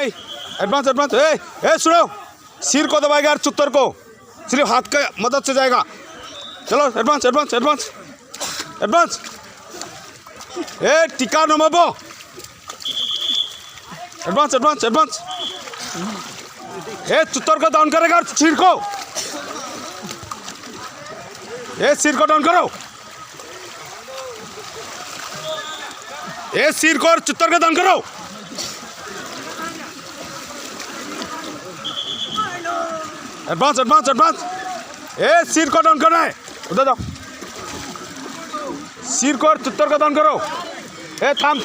Advance advance सुनो, सिर को दबाएगा और चुत्तर को सिर्फ हाथ के मदद से जाएगा। चलो एडवांस एडवांस एडवांस एडवांस। टीका नमाबो। Advance advance advance. चुत्तर को डाउन करेगा और सिर को, सिर को डाउन करो। सिर को और चुत्तर को डाउन करो। Advance advance advance. सिर को डाउन करना है, उधर जाओ। सिर को और चुत्तर को डाउन करो। थाम।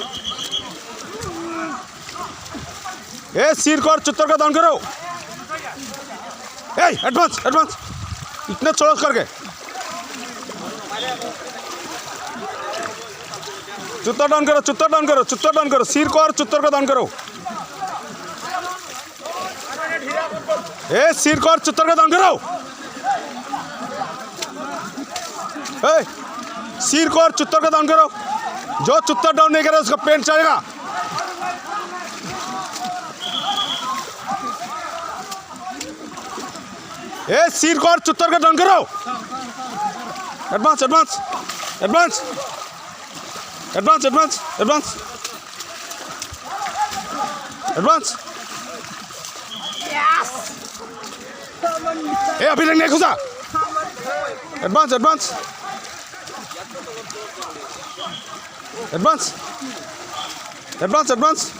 सिर को और चुत्तर को डाउन करो। एडवांस एडवांस, इतने चौड़ा करके। चुत्तर डाउन करो, चुत्तर डाउन करो, चुत्तर डाउन करो। सिर को और चुत्तर को डाउन करो। सिर को और चुत्तर को डाउन करो। सिर को और चुत्तर को डाउन करो। जो चुत्तर डाउन नहीं करे उसका पेंट चढ़ेगा। सिर को और चुत्तर को डाउन करो। Advance advance advance advance advance advance advance. अभी तक नहीं घुसा। Advance advance advance advance advance.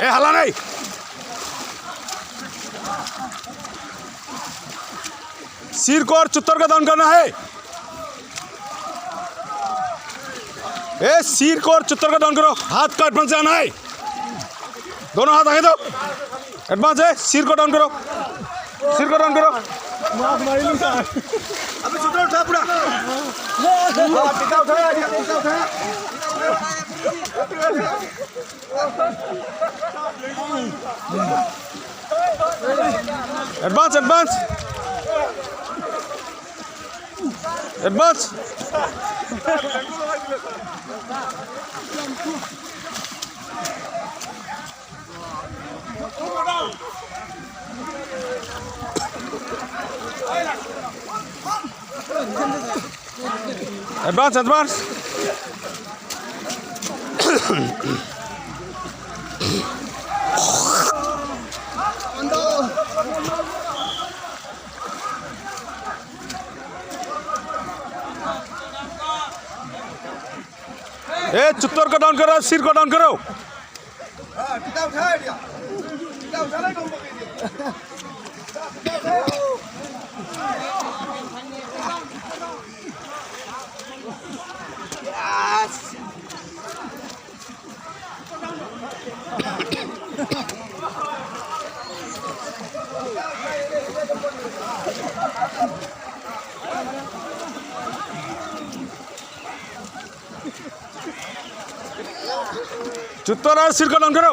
हला नहीं। सिर को और चुत्तर का डाउन करना है। सिर को और चुत्तर का डाउन करो। हाथ का एडवांस आना है। दोनों हाथ आगे दो। एडवांस है। सिर को डाउन करो, सिर को डाउन करो। अभी चुत्तर उठा पूरा। Advance advance advance. Advance advance. चुत्तर को डाउन करो, सिर को डाउन करो। चुत्तर और सिर को डाउन करो।